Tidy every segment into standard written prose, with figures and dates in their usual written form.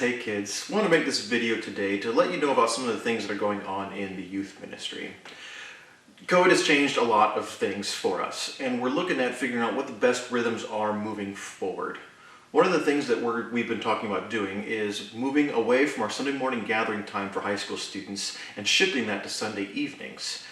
hey kids. I want to make this video today to let you know about some of the things that are going on in the youth ministry. COVID has changed a lot of things for us, and we're looking at figuring out what the best rhythms are moving forward. One of the things that we've been talking about doing is moving away from our Sunday morning gathering time for high school students and shifting that to Sunday evenings.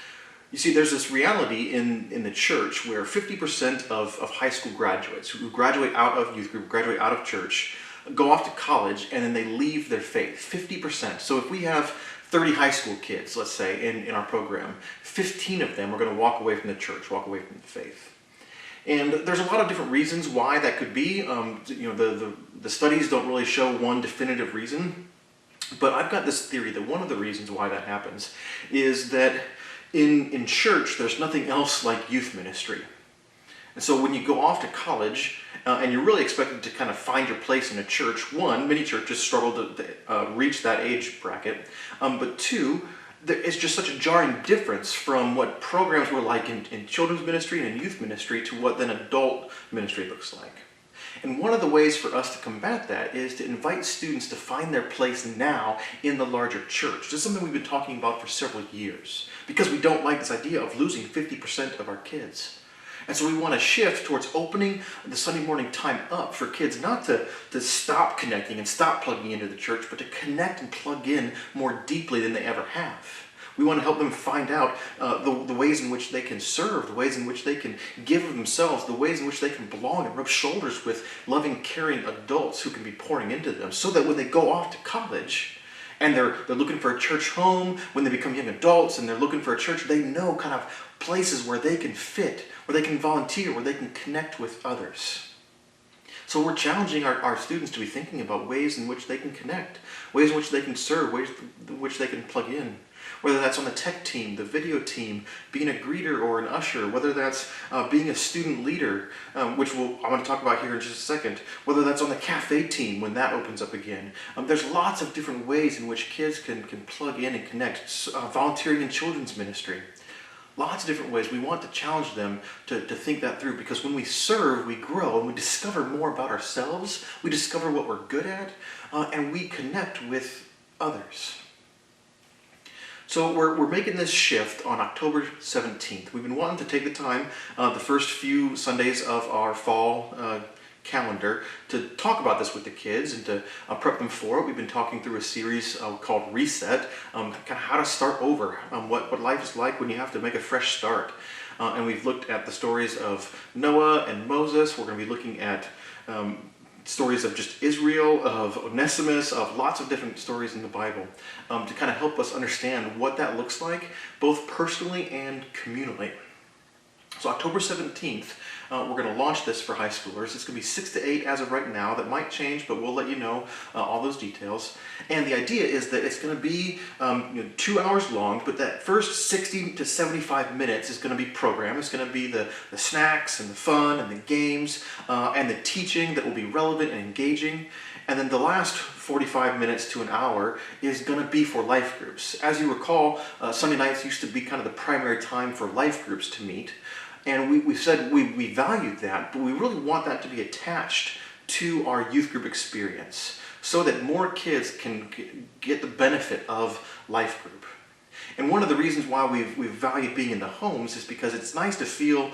You see, there's this reality in the church where 50% of high school graduates who graduate out of youth group, graduate out of church, go off to college and then they leave their faith. 50%. So if we have 30 high school kids, let's say, in our program, 15 of them are going to walk away from the church, walk away from the faith. And there's a lot of different reasons why that could be. The studies don't really show one definitive reason, but I've got this theory that one of the reasons why that happens is that in church there's nothing else like youth ministry. And so when you go off to college and you're really expected to kind of find your place in a church, one, many churches struggle to reach that age bracket, but two, it's just such a jarring difference from what programs were like in children's ministry and in youth ministry to what then adult ministry looks like. And one of the ways for us to combat that is to invite students to find their place now in the larger church. This is something we've been talking about for several years because we don't like this idea of losing 50% of our kids. And so we want to shift towards opening the Sunday morning time up for kids not to stop connecting and stop plugging into the church, but to connect and plug in more deeply than they ever have. We want to help them find out the ways in which they can serve, the ways in which they can give of themselves, the ways in which they can belong and rub shoulders with loving, caring adults who can be pouring into them, so that when they go off to college and they're looking for a church home, when they become young adults and they're looking for a church, they know kind of places where they can fit, where they can volunteer, where they can connect with others. So we're challenging our students to be thinking about ways in which they can connect, ways in which they can serve, ways in which they can plug in. Whether that's on the tech team, the video team, being a greeter or an usher, whether that's being a student leader, which I'm going to talk about here in just a second, whether that's on the cafe team when that opens up again. There's lots of different ways in which kids can plug in and connect, volunteering in children's ministry. Lots of different ways. We want to challenge them to think that through, because when we serve, we grow and we discover more about ourselves, we discover what we're good at, and we connect with others. So we're making this shift on October 17th. We've been wanting to take the time, the first few Sundays of our fall calendar, to talk about this with the kids and to prep them for it. We've been talking through a series called Reset, kind of how to start over, what life is like when you have to make a fresh start. And we've looked at the stories of Noah and Moses. We're going to be looking at stories of just Israel, of Onesimus, of lots of different stories in the Bible, to kind of help us understand what that looks like, both personally and communally. So October 17th, we're going to launch this for high schoolers. It's going to be 6 to 8 as of right now. That might change, but we'll let you know all those details. And the idea is that it's going to be 2 hours long, but that first 60 to 75 minutes is going to be program. It's going to be the snacks and the fun and the games and the teaching that will be relevant and engaging. And then the last 45 minutes to an hour is going to be for life groups. As you recall, Sunday nights used to be kind of the primary time for life groups to meet. And we said we valued that, but we really want that to be attached to our youth group experience so that more kids can get the benefit of life group. And one of the reasons why we've valued being in the homes is because it's nice to feel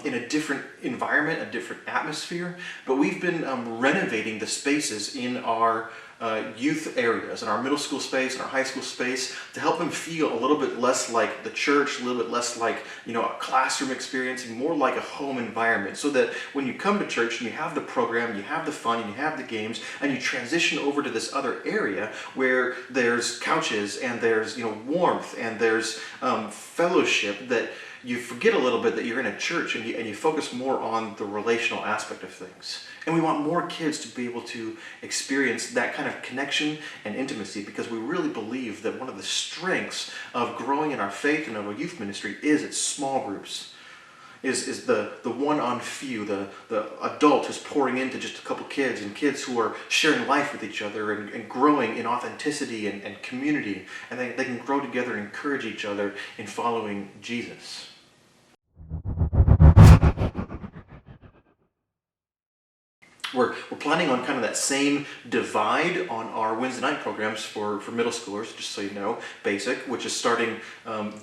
in a different environment, a different atmosphere, but we've been renovating the spaces in our youth areas, in our middle school space, in our high school space, to help them feel a little bit less like the church, a little bit less like a classroom experience, and more like a home environment, so that when you come to church and you have the program, you have the fun, and you have the games, and you transition over to this other area where there's couches and there's warmth and there's fellowship, that you forget a little bit that you're in a church and you focus more on the relational aspect of things. And we want more kids to be able to experience that kind of connection and intimacy, because we really believe that one of the strengths of growing in our faith and of our youth ministry is its small groups. Is the one-on-few, the adult who's pouring into just a couple kids, and kids who are sharing life with each other and growing in authenticity and community, and they can grow together and encourage each other in following Jesus. We're planning on kind of that same divide on our Wednesday night programs for middle schoolers, just so you know, basic, which is starting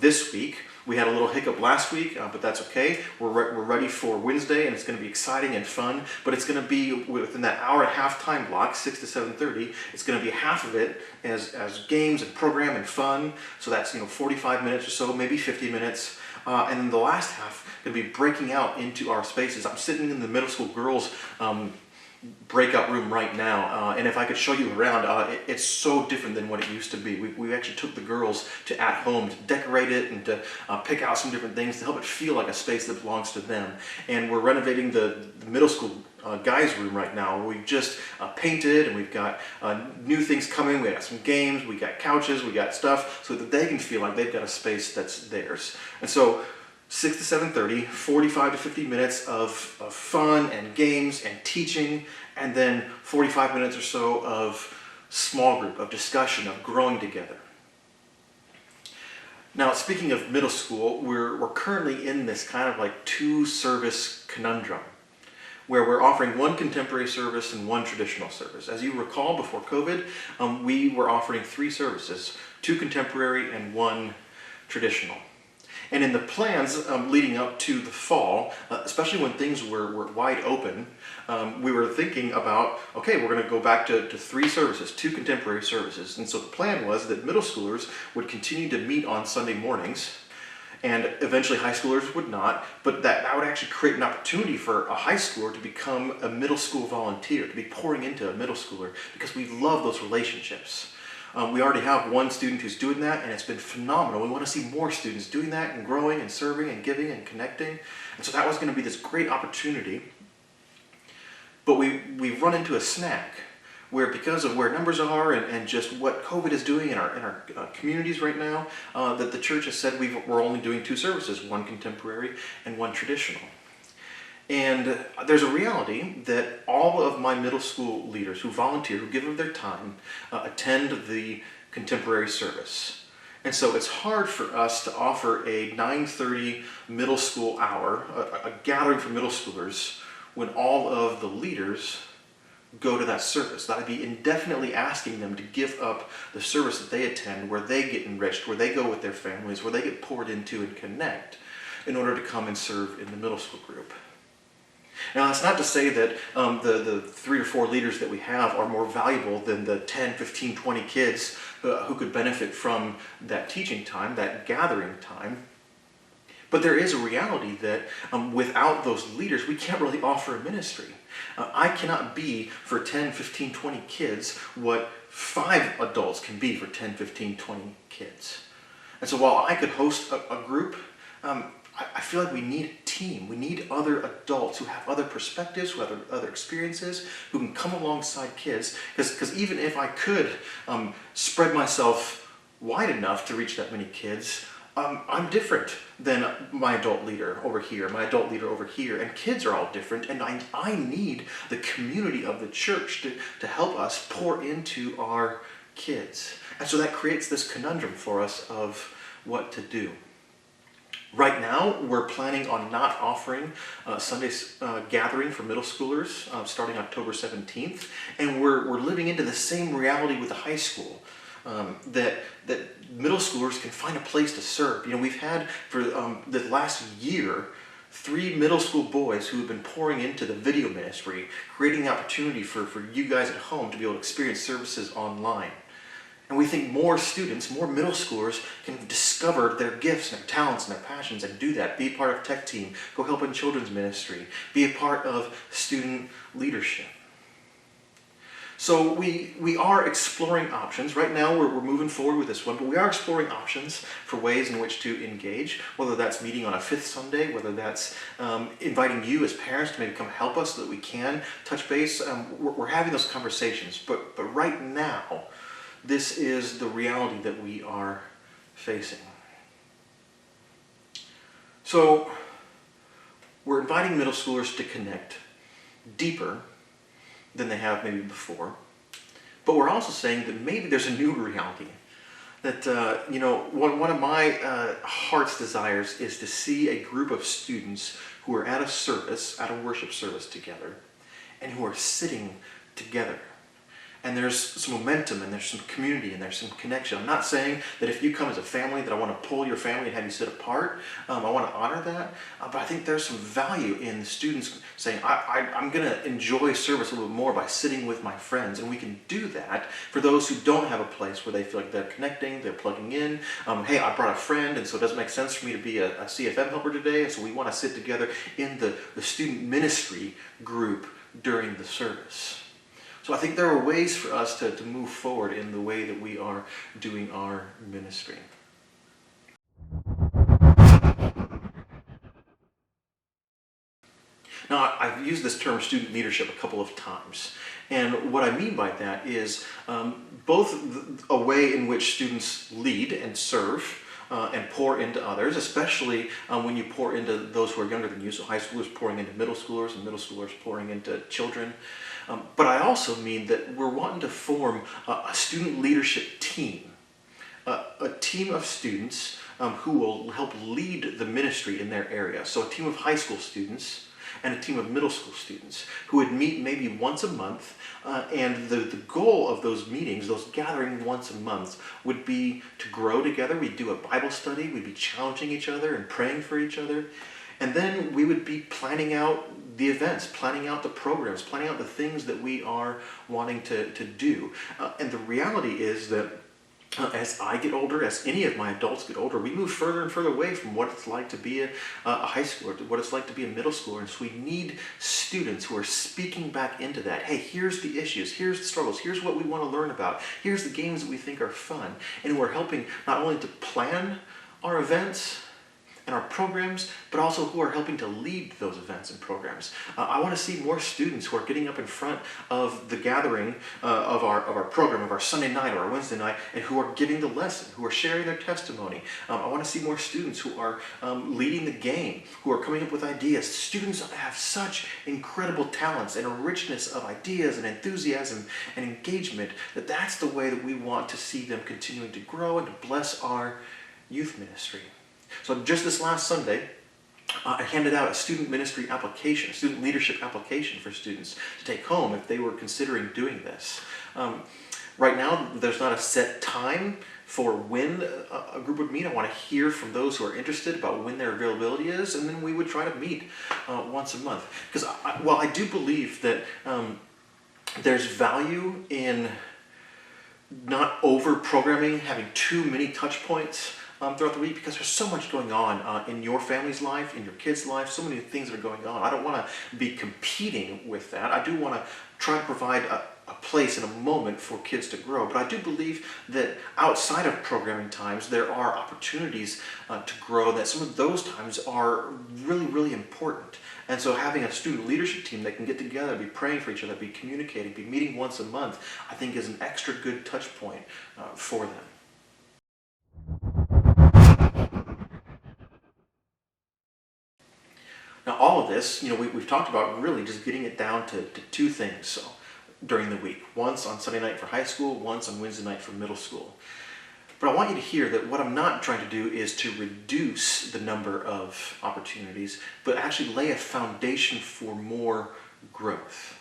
this week. We had a little hiccup last week, but that's okay. We're ready for Wednesday, and it's going to be exciting and fun, but it's going to be within that hour and a half time block, 6 to 7:30. It's going to be half of it as games and program and fun. So that's 45 minutes or so, maybe 50 minutes. And then the last half going to be breaking out into our spaces. I'm sitting in the middle school girls breakout room right now, and if I could show you around, it's so different than what it used to be. We actually took the girls to at home to decorate it and to pick out some different things to help it feel like a space that belongs to them. And we're renovating the middle school guys room right now. We've just painted, and we've got new things coming. We got some games, we got couches, we got stuff so that they can feel like they've got a space that's theirs. And so 6 to 7:30, 45 to 50 minutes of fun and games and teaching, and then 45 minutes or so of small group, of discussion, of growing together. Now, speaking of middle school, we're currently in this kind of like two-service conundrum, where we're offering one contemporary service and one traditional service. As you recall, before COVID, we were offering 3 services, 2 contemporary and 1 traditional. And in the plans leading up to the fall, especially when things were wide open, we were thinking about, okay, we're going to go back to 3 services, 2 contemporary services. And so the plan was that middle schoolers would continue to meet on Sunday mornings, and eventually high schoolers would not, but that would actually create an opportunity for a high schooler to become a middle school volunteer, to be pouring into a middle schooler, because we love those relationships. We already have 1 student who's doing that, and it's been phenomenal. We want to see more students doing that and growing and serving and giving and connecting. And so that was going to be this great opportunity. But we've run into a snag where, because of where numbers are and just what COVID is doing in our communities right now, that the church has said we're only doing 2 services, 1 contemporary and 1 traditional. And there's a reality that all of my middle school leaders who volunteer, who give of their time, attend the contemporary service. And so it's hard for us to offer a 9:30 middle school hour, a gathering for middle schoolers, when all of the leaders go to that service. That would be indefinitely asking them to give up the service that they attend, where they get enriched, where they go with their families, where they get poured into and connect, in order to come and serve in the middle school group. Now, that's not to say that the 3 or 4 leaders that we have are more valuable than the 10, 15, 20 kids who could benefit from that teaching time, that gathering time. But there is a reality that without those leaders, we can't really offer a ministry. I cannot be for 10, 15, 20 kids what 5 adults can be for 10, 15, 20 kids. And so while I could host a group, I feel like we need a team. We need other adults who have other perspectives, who have other experiences, who can come alongside kids. Because even if I could spread myself wide enough to reach that many kids, I'm different than my adult leader over here, my adult leader over here, and kids are all different, and I need the community of the church to help us pour into our kids. And so that creates this conundrum for us of what to do. Right now, we're planning on not offering Sunday's gathering for middle schoolers starting October 17th, and we're living into the same reality with the high school, that middle schoolers can find a place to serve. We've had for the last year 3 middle school boys who have been pouring into the video ministry, creating the opportunity for you guys at home to be able to experience services online. And we think more students, more middle schoolers, can discover their gifts and their talents and their passions and do that. Be a part of tech team, go help in children's ministry, be a part of student leadership. So we are exploring options. Right now we're moving forward with this one, but we are exploring options for ways in which to engage, whether that's meeting on a 5th Sunday, whether that's inviting you as parents to maybe come help us so that we can touch base. We're having those conversations, but right now, this is the reality that we are facing. So we're inviting middle schoolers to connect deeper than they have maybe before. But we're also saying that maybe there's a new reality. That, one of my heart's desires is to see a group of students who are at a service, at a worship service together, and who are sitting together. And there's some momentum, and there's some community, and there's some connection. I'm not saying that if you come as a family that I want to pull your family and have you sit apart. I want to honor that. But I think there's some value in students saying, I'm going to enjoy service a little bit more by sitting with my friends. And we can do that for those who don't have a place where they feel like they're connecting, they're plugging in. Hey, I brought a friend, and so it doesn't make sense for me to be a CFM helper today. And so we want to sit together in the student ministry group during the service. So I think there are ways for us to move forward in the way that we are doing our ministry. Now, I've used this term student leadership a couple of times. And what I mean by that is both a way in which students lead and serve and pour into others, especially when you pour into those who are younger than you, so high schoolers pouring into middle schoolers and middle schoolers pouring into children. But I also mean that we're wanting to form a student leadership team, a team of students who will help lead the ministry in their area. So a team of high school students and a team of middle school students who would meet maybe once a month, and the goal of those meetings, those gatherings once a month, would be to grow together. We'd do a Bible study, we'd be challenging each other and praying for each other, and then we would be planning out the events, planning out the programs, planning out the things that we are wanting to do. And the reality is that as I get older, as any of my adults get older, we move further and further away from what it's like to be a high schooler, to what it's like to be a middle schooler. And so we need students who are speaking back into that. Hey, here's the issues, here's the struggles, here's what we want to learn about, here's the games that we think are fun. And who are helping not only to plan our events and our programs, but also who are helping to lead those events and programs. I want to see more students who are getting up in front of the gathering of our program, of our Sunday night or our Wednesday night, and who are giving the lesson, who are sharing their testimony. I want to see more students who are leading the game, who are coming up with ideas. Students have such incredible talents and a richness of ideas and enthusiasm and engagement that that's the way that we want to see them continuing to grow and to bless our youth ministry. So just this last Sunday, I handed out a student ministry application, a student leadership application for students to take home if they were considering doing this. Right now, there's not a set time for when a group would meet. I want to hear from those who are interested about when their availability is, and then we would try to meet once a month. Because while I do believe that there's value in not over-programming, having too many touch points throughout the week, because there's so much going on in your family's life, in your kids' life, so many things that are going on. I don't want to be competing with that. I do want to try to provide a place and a moment for kids to grow. But I do believe that outside of programming times, there are opportunities to grow, that some of those times are really, really important. And so having a student leadership team that can get together, be praying for each other, be communicating, be meeting once a month, I think is an extra good touch point for them. Now, all of this, we've talked about really just getting it down to two things. So, during the week, once on Sunday night for high school, once on Wednesday night for middle school. But I want you to hear that what I'm not trying to do is to reduce the number of opportunities, but actually lay a foundation for more growth.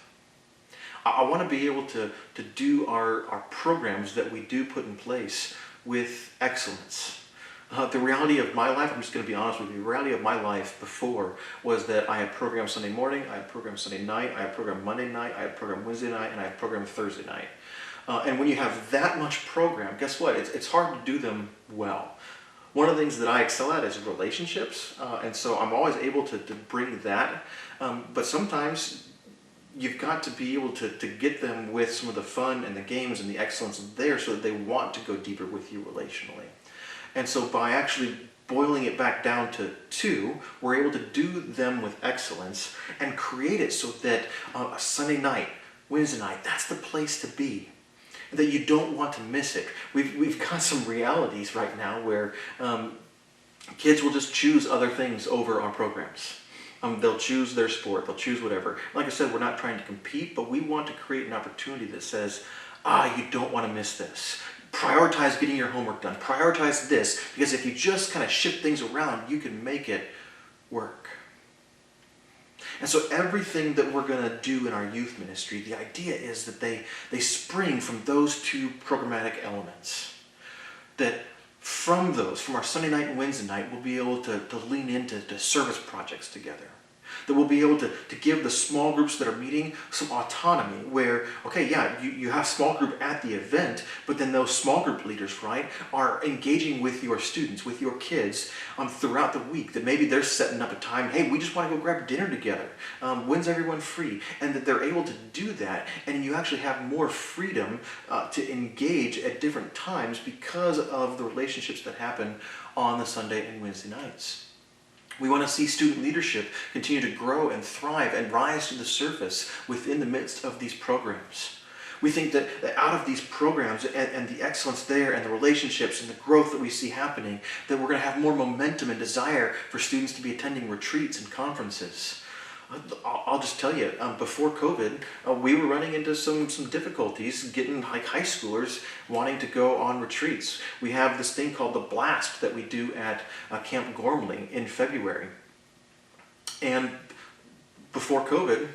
I want to be able to do our programs that we do put in place with excellence. The reality of my life, I'm just going to be honest with you, the reality of my life before was that I had program Sunday morning, I had program Sunday night, I had program Monday night, I had program Wednesday night, and I had program Thursday night. And when you have that much program, guess what? It's hard to do them well. One of the things that I excel at is relationships, and so I'm always able to bring that, but sometimes you've got to be able to get them with some of the fun and the games and the excellence there so that they want to go deeper with you relationally. And so by actually boiling it back down to two, we're able to do them with excellence and create it so that a Sunday night, Wednesday night, that's the place to be. That you don't want to miss it. We've got some realities right now where kids will just choose other things over our programs. They'll choose their sport, they'll choose whatever. Like I said, we're not trying to compete, but we want to create an opportunity that says, you don't want to miss this. Prioritize getting your homework done. Prioritize this, because if you just kind of shift things around, you can make it work. And so everything that we're going to do in our youth ministry, the idea is that they spring from those two programmatic elements. That from our Sunday night and Wednesday night, we'll be able to lean into service projects together. That we'll be able to give the small groups that are meeting some autonomy where, okay, yeah, you have small group at the event, but then those small group leaders, right, are engaging with your students, with your kids throughout the week. That maybe they're setting up a time, hey, we just want to go grab dinner together. When's everyone free? And that they're able to do that, and you actually have more freedom to engage at different times because of the relationships that happen on the Sunday and Wednesday nights. We want to see student leadership continue to grow and thrive and rise to the surface within the midst of these programs. We think that out of these programs and the excellence there and the relationships and the growth that we see happening, that we're going to have more momentum and desire for students to be attending retreats and conferences. I'll just tell you, before COVID, we were running into some difficulties getting like high schoolers wanting to go on retreats. We have this thing called the Blast that we do at Camp Gormley in February. And before COVID,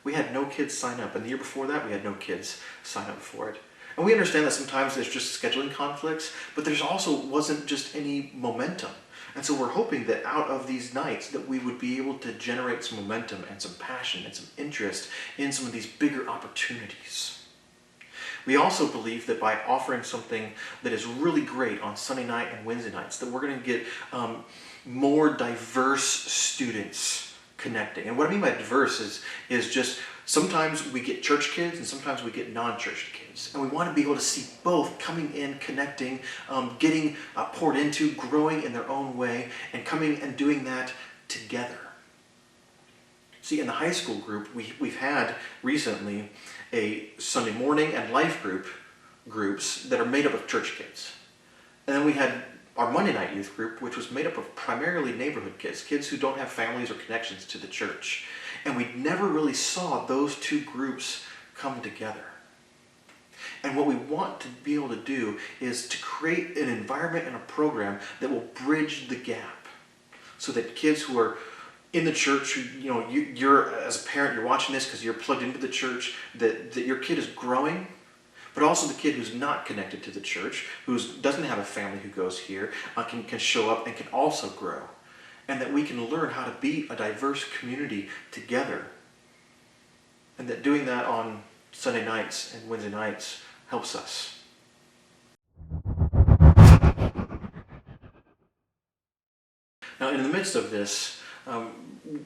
we had no kids sign up. And the year before that, we had no kids sign up for it. And we understand that sometimes there's just scheduling conflicts, but there's also wasn't just any momentum. And so we're hoping that out of these nights that we would be able to generate some momentum and some passion and some interest in some of these bigger opportunities. We also believe that by offering something that is really great on Sunday night and Wednesday nights, that we're going to get more diverse students connecting. And what I mean by diverse is just sometimes we get church kids and sometimes we get non-church kids. And we want to be able to see both coming in, connecting, getting poured into, growing in their own way, and coming and doing that together. See, in the high school group, we've had recently a Sunday morning and life groups that are made up of church kids. And then we had our Monday night youth group, which was made up of primarily neighborhood kids who don't have families or connections to the church. And we never really saw those two groups come together. And what we want to be able to do is to create an environment and a program that will bridge the gap so that kids who are in the church, you're as a parent, you're watching this because you're plugged into the church, that your kid is growing, but also the kid who's not connected to the church, who doesn't have a family who goes here, can show up and can also grow. And that we can learn how to be a diverse community together. And that doing that on Sunday nights and Wednesday nights helps us. Now, in the midst of this,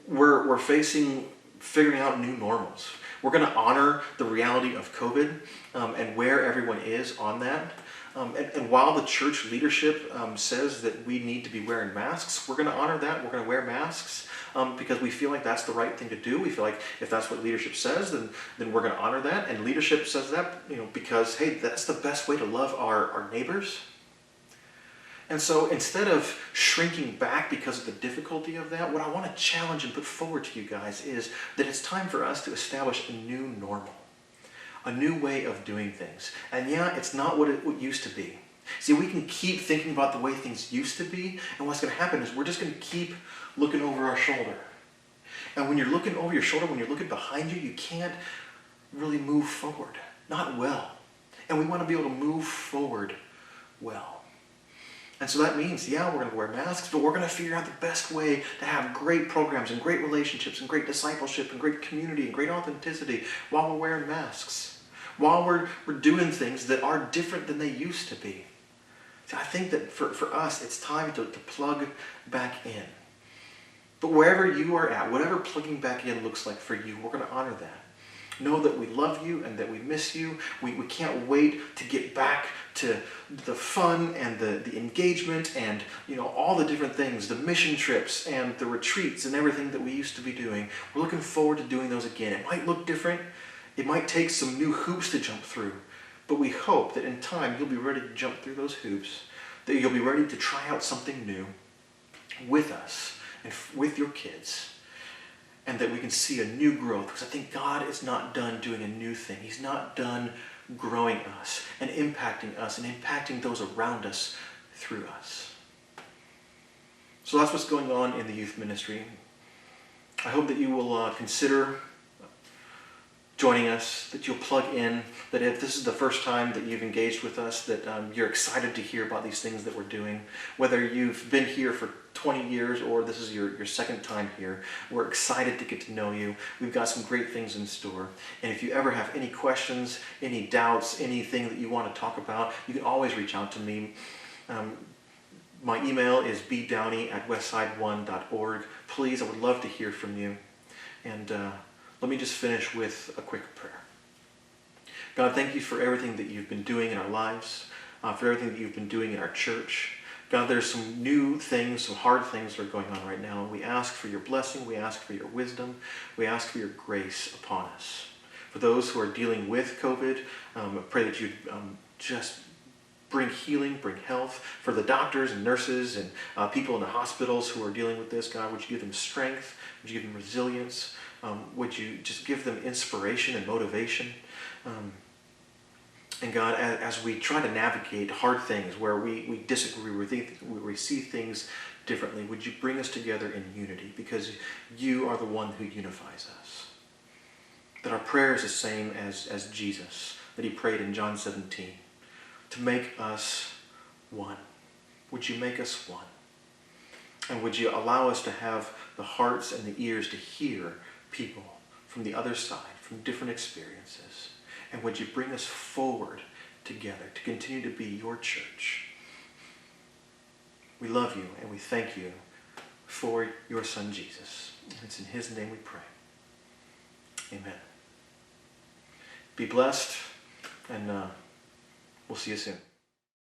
we're figuring out new normals. We're going to honor the reality of COVID and where everyone is on that. And while the church leadership says that we need to be wearing masks, we're going to honor that. We're going to wear masks because we feel like that's the right thing to do. We feel like if that's what leadership says, then we're going to honor that. And leadership says that, because, hey, that's the best way to love our neighbors. And so instead of shrinking back because of the difficulty of that, what I want to challenge and put forward to you guys is that it's time for us to establish a new normal. A new way of doing things. And yeah, it's not what it used to be. See, we can keep thinking about the way things used to be, and what's going to happen is we're just going to keep looking over our shoulder. And when you're looking over your shoulder, when you're looking behind you, you can't really move forward. Not well. And we want to be able to move forward well. And so that means, yeah, we're going to wear masks, but we're going to figure out the best way to have great programs and great relationships and great discipleship and great community and great authenticity while we're wearing masks. While we're doing things that are different than they used to be. See, I think that for us, it's time to plug back in. But wherever you are at, whatever plugging back in looks like for you, we're going to honor that. Know that we love you and that we miss you. We can't wait to get back to the fun and the engagement and all the different things, the mission trips and the retreats and everything that we used to be doing. We're looking forward to doing those again. It might look different. It might take some new hoops to jump through, but we hope that in time you'll be ready to jump through those hoops, that you'll be ready to try out something new with us and with your kids, and that we can see a new growth, because I think God is not done doing a new thing. He's not done growing us and impacting those around us through us. So that's what's going on in the youth ministry. I hope that you will consider joining us, that you'll plug in, that if this is the first time that you've engaged with us, that you're excited to hear about these things that we're doing. Whether you've been here for 20 years or this is your second time here, we're excited to get to know you. We've got some great things in store. And if you ever have any questions, any doubts, anything that you want to talk about, you can always reach out to me. My email is bdowney@westside1.org. Please, I would love to hear from you. And let me just finish with a quick prayer. God, thank you for everything that you've been doing in our lives, for everything that you've been doing in our church. God, there's some new things, some hard things that are going on right now. And we ask for your blessing. We ask for your wisdom. We ask for your grace upon us. For those who are dealing with COVID, I pray that you'd just bring healing, bring health. For the doctors and nurses and people in the hospitals who are dealing with this, God, would you give them strength? Would you give them resilience? Would you just give them inspiration and motivation? And God, as we try to navigate hard things where we disagree, we see things differently, would you bring us together in unity? Because you are the one who unifies us. That our prayer is the same as Jesus, that he prayed in John 17, to make us one. Would you make us one? And would you allow us to have the hearts and the ears to hear people from the other side, from different experiences? And would you bring us forward together to continue to be your church? We love you and we thank you for your son Jesus. It's in his name we pray. Amen. Be blessed, and we'll see you soon.